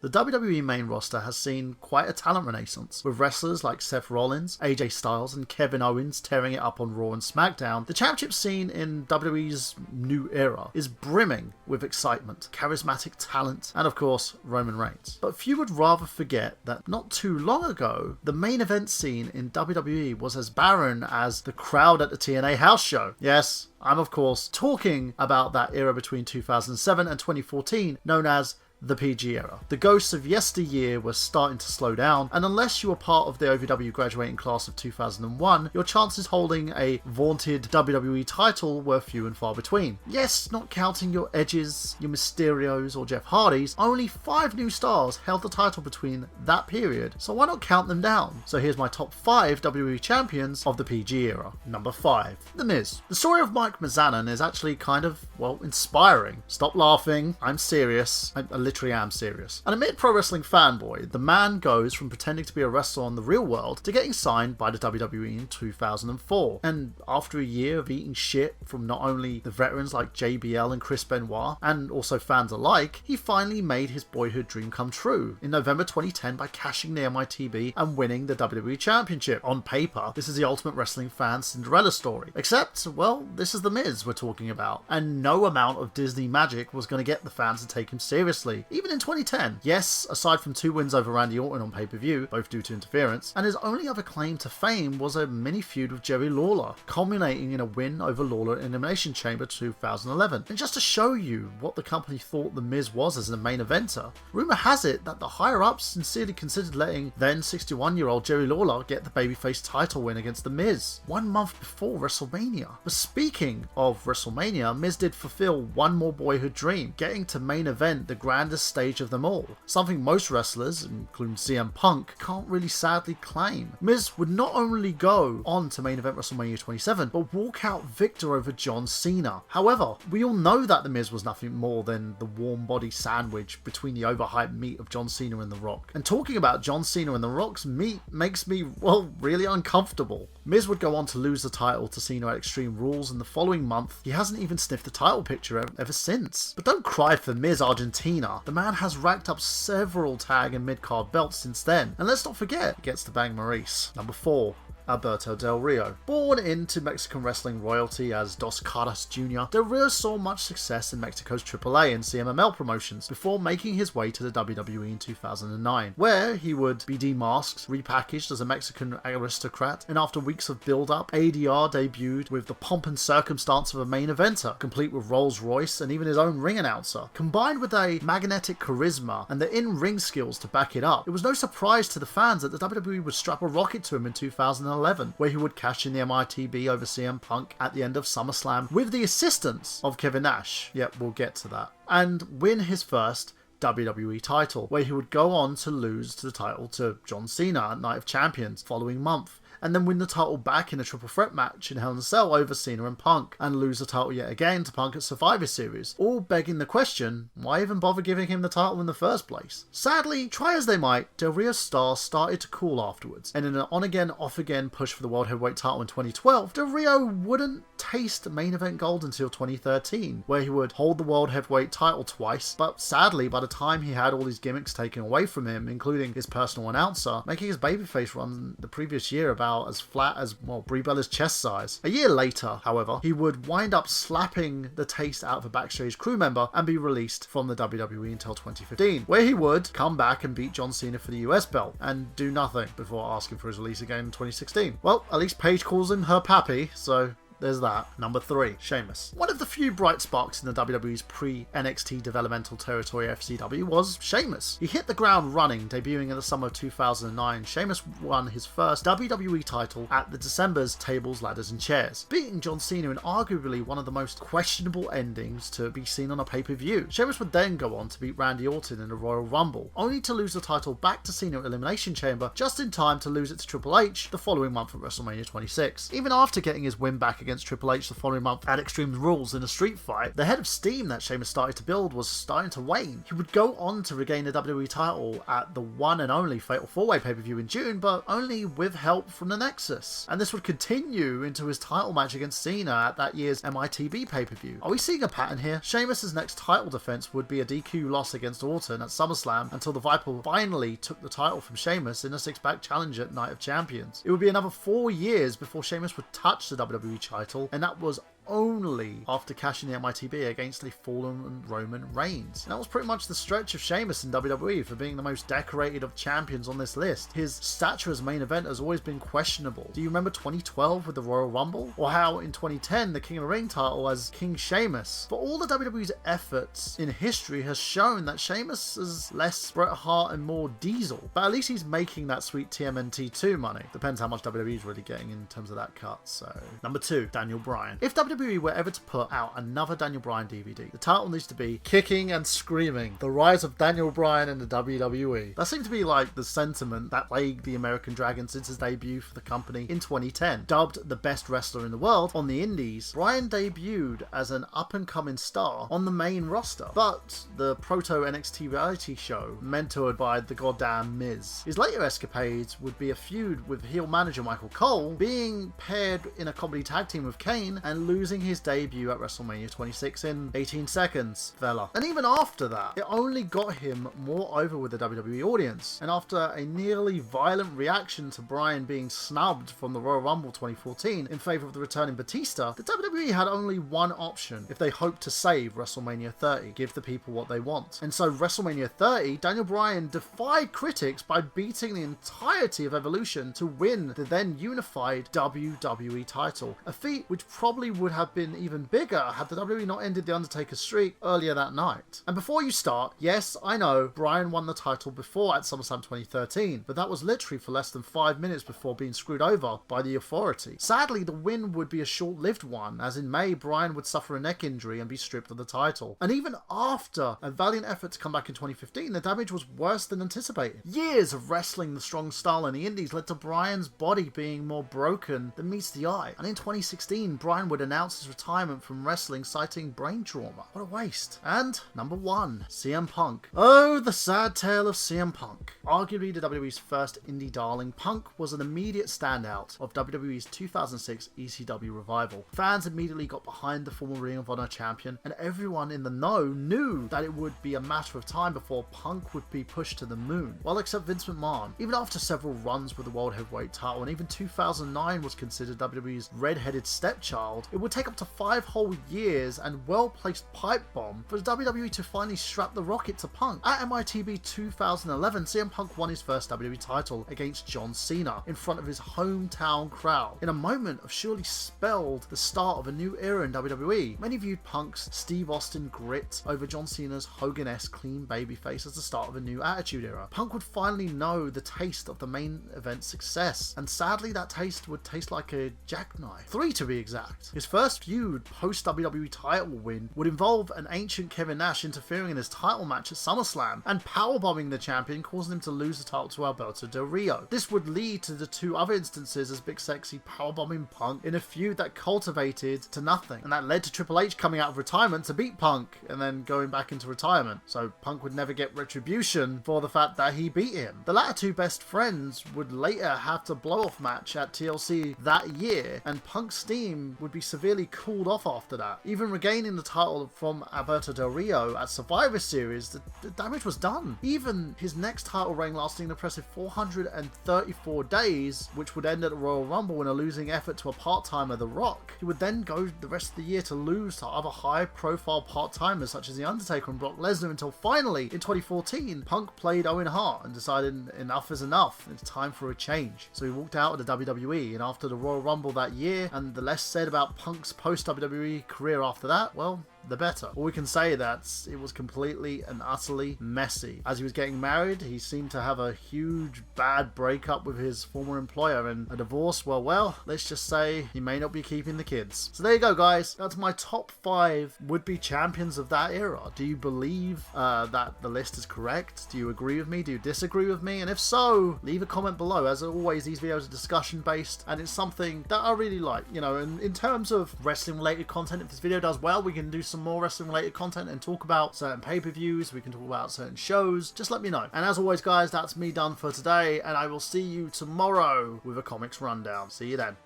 the WWE main roster has seen quite a talent renaissance, with wrestlers like Seth Rollins, AJ Styles, and Kevin Owens tearing it up on Raw and SmackDown. The championship scene in WWE's new era is brimming with excitement, charismatic talent, and of course, Roman Reigns. But few would rather forget that not too long ago, the main event scene in WWE was as barren as the crowd at the TNA house show. Yes, I'm of course talking about that era between 2007 and 2014, known as the PG era. The ghosts of yesteryear were starting to slow down, and unless you were part of the OVW graduating class of 2001, your chances holding a vaunted WWE title were few and far between. Yes, not counting your Edges, your Mysterios, or Jeff Hardys, only 5 new stars held the title between that period, so why not count them down? So here's my top 5 WWE champions of the PG era. Number 5, The Miz. The story of Mike Mizanin is actually kind of, well, inspiring. Stop laughing, I'm serious. I literally am serious. And amid pro wrestling fanboy, the man goes from pretending to be a wrestler on the real world to getting signed by the WWE in 2004. And after a year of eating shit from not only the veterans like JBL and Chris Benoit, and also fans alike, he finally made his boyhood dream come true in November 2010 by cashing the MITB and winning the WWE Championship. On paper, this is the ultimate wrestling fan Cinderella story. Except, well, this is The Miz we're talking about, and no amount of Disney magic was going to get the fans to take him seriously, even in 2010. Yes, aside from 2 wins over Randy Orton on pay-per-view, both due to interference, and his only other claim to fame was a mini feud with Jerry Lawler, culminating in a win over Lawler in Elimination Chamber 2011. And just to show you what the company thought The Miz was as a main eventer, rumour has it that the higher-ups sincerely considered letting then 61-year-old Jerry Lawler get the babyface title win against The Miz 1 month before WrestleMania. But speaking of WrestleMania, Miz did fulfill one more boyhood dream, getting to main event the grandest stage of them all, something most wrestlers, including CM Punk, can't really sadly claim. Miz would not only go on to main event WrestleMania 27, but walk out victor over John Cena. However, we all know that The Miz was nothing more than the warm body sandwich between the overhyped meat of John Cena and The Rock. And talking about John Cena and The Rock's meat makes me, well, really uncomfortable. Miz would go on to lose the title to Cena at Extreme Rules, and the following month, he hasn't even sniffed the title picture ever since. But don't cry for Miz Argentina. The man has racked up several tag and mid-card belts since then. And let's not forget, he gets to bang Maurice. Number 4. Alberto Del Rio. Born into Mexican wrestling royalty as Dos Caras Jr., Del Rio saw much success in Mexico's AAA and CMML promotions before making his way to the WWE in 2009, where he would be demasked, repackaged as a Mexican aristocrat, and after weeks of build-up, ADR debuted with the pomp and circumstance of a main eventer, complete with Rolls Royce and even his own ring announcer. Combined with a magnetic charisma and the in-ring skills to back it up, it was no surprise to the fans that the WWE would strap a rocket to him in 2011, where he would cash in the MITB over CM Punk at the end of SummerSlam with the assistance of Kevin Nash. Yep, we'll get to that. And win his first WWE title, where he would go on to lose the title to John Cena at Night of Champions following month, and then win the title back in a triple threat match in Hell in a Cell over Cena and Punk, and lose the title yet again to Punk at Survivor Series, all begging the question, why even bother giving him the title in the first place? Sadly, try as they might, Del Rio's star started to cool afterwards, and in an on-again, off-again push for the World Heavyweight title in 2012, Del Rio wouldn't taste main event gold until 2013, where he would hold the World Heavyweight title twice, but sadly, by the time he had all his gimmicks taken away from him, including his personal announcer, making his babyface run the previous year about as flat as, well, Brie Bella's chest size. A year later, however, he would wind up slapping the taste out of a backstage crew member and be released from the WWE until 2015, where he would come back and beat John Cena for the US belt and do nothing before asking for his release again in 2016. Well, at least Paige calls him her pappy, so there's that. Number 3, Sheamus. One of the few bright sparks in the WWE's pre-NXT developmental territory FCW was Sheamus. He hit the ground running, debuting in the summer of 2009. Sheamus won his first WWE title at the December's Tables, Ladders and Chairs, beating John Cena in arguably one of the most questionable endings to be seen on a pay-per-view. Sheamus would then go on to beat Randy Orton in the Royal Rumble, only to lose the title back to Cena at Elimination Chamber just in time to lose it to Triple H the following month at WrestleMania 26. Even after getting his win back against Triple H the following month at Extreme Rules in a street fight, the head of steam that Sheamus started to build was starting to wane. He would go on to regain the WWE title at the one and only Fatal 4-Way pay-per-view in June, but only with help from the Nexus. And this would continue into his title match against Cena at that year's MITB pay-per-view. Are we seeing a pattern here? Sheamus' next title defense would be a DQ loss against Orton at SummerSlam until the Viper finally took the title from Sheamus in a six-pack challenge at Night of Champions. It would be another 4 years before Sheamus would touch the WWE title, and that was only after cashing the MITB against a fallen Roman Reigns. And that was pretty much the stretch of Sheamus in WWE for being the most decorated of champions on this list. His stature as main event has always been questionable. Do you remember 2012 with the Royal Rumble? Or how in 2010 the King of the Ring title as King Sheamus? For all the WWE's efforts in history has shown that Sheamus is less Bret Hart and more Diesel. But at least he's making that sweet TMNT2 money. Depends how much WWE's really getting in terms of that cut. So, number 2, Daniel Bryan. If WWE were ever to put out another Daniel Bryan DVD, the title needs to be Kicking and Screaming: The Rise of Daniel Bryan in the WWE. That seemed to be like the sentiment that plagued the American Dragon since his debut for the company in 2010. Dubbed the best wrestler in the world on the indies, Bryan debuted as an up-and-coming star on the main roster, but the proto-NXT reality show mentored by the goddamn Miz. His later escapades would be a feud with heel manager Michael Cole, being paired in a comedy tag team with Kane, and losing his debut at WrestleMania 26 in 18 seconds, fella. And even after that, it only got him more over with the WWE audience. And after a nearly violent reaction to Bryan being snubbed from the Royal Rumble 2014 in favour of the returning Batista, the WWE had only one option if they hoped to save WrestleMania 30, give the people what they want. And so WrestleMania 30, Daniel Bryan defied critics by beating the entirety of Evolution to win the then unified WWE title, a feat which probably would have been even bigger had the WWE not ended the Undertaker's streak earlier that night. And before you start, yes, I know Bryan won the title before at SummerSlam 2013, but that was literally for less than 5 minutes before being screwed over by the Authority. Sadly, the win would be a short-lived one, as in May, Bryan would suffer a neck injury and be stripped of the title. And even after a valiant effort to come back in 2015, the damage was worse than anticipated. Years of wrestling the strong style in the indies led to Bryan's body being more broken than meets the eye. And in 2016, Bryan would announce his retirement from wrestling, citing brain trauma. What a waste. And number 1, CM Punk. Oh, the sad tale of CM Punk. Arguably the WWE's first indie darling, Punk was an immediate standout of WWE's 2006 ECW revival. Fans immediately got behind the former Ring of Honor champion, and everyone in the know knew that it would be a matter of time before Punk would be pushed to the moon. Well, except Vince McMahon. Even after several runs with the World Heavyweight title, and even 2009 was considered WWE's red-headed stepchild, it would take up to 5 whole years and well-placed pipe bomb for the WWE to finally strap the rocket to Punk. At MITB 2011, CM Punk won his first WWE title against John Cena in front of his hometown crowd, in a moment of surely spelled the start of a new era in WWE. Many viewed Punk's Steve Austin grit over John Cena's Hogan-esque clean babyface as the start of a new Attitude Era. Punk would finally know the taste of the main event success, and sadly that taste would taste like a jackknife. 3 to be exact. His first feud post WWE title win would involve an ancient Kevin Nash interfering in his title match at SummerSlam and powerbombing the champion, causing him to lose the title to Alberto Del Rio. This would lead to the 2 other instances as Big Sexy powerbombing Punk in a feud that cultivated to nothing, and that led to Triple H coming out of retirement to beat Punk and then going back into retirement, so Punk would never get retribution for the fact that he beat him. The latter 2 best friends would later have to blow off match at TLC that year, and Punk's steam would be severely cooled off after that. Even regaining the title from Alberto Del Rio at Survivor Series, the damage was done. Even his next title reign lasting an impressive 434 days, which would end at the Royal Rumble in a losing effort to a part-timer, The Rock. He would then go the rest of the year to lose to other high-profile part-timers such as The Undertaker and Brock Lesnar, until finally, in 2014, Punk played Owen Hart and decided enough is enough, it's time for a change. So he walked out of the WWE, and after the Royal Rumble that year, and the less said about Punk's post-WWE career after that, well, the better. Or we can say that it was completely and utterly messy. As he was getting married, he seemed to have a huge bad breakup with his former employer, and a divorce, well, let's just say he may not be keeping the kids. So there you go, guys. That's my top 5 would-be champions of that era. Do you believe that the list is correct? Do you agree with me? Do you disagree with me? And if so, leave a comment below. As always, these videos are discussion based, and it's something that I really like. You know, and in terms of wrestling related content, if this video does well, we can do some more wrestling related content and talk about certain pay-per-views. We can talk about certain shows. Just let me know. And as always, guys, that's me done for today, and I will see you tomorrow with a comics rundown. See you then.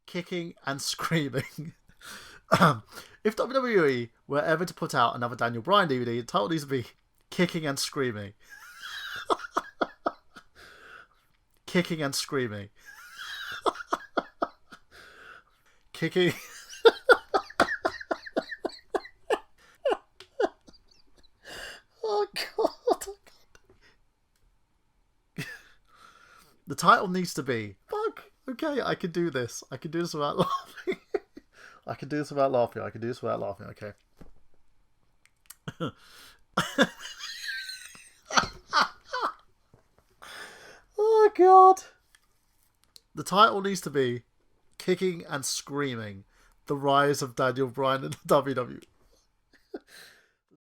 Kicking and screaming. If WWE were ever to put out another Daniel Bryan DVD, the title needs to be Kicking and Screaming. Kicking and screaming. Kicking. Oh god. The title needs to be, fuck, okay, I can do this. I can do this without laughing. I can do this without laughing. I can do this without laughing. Okay. Oh god. The title needs to be Kicking and Screaming: The Rise of Daniel Bryan in the WWE.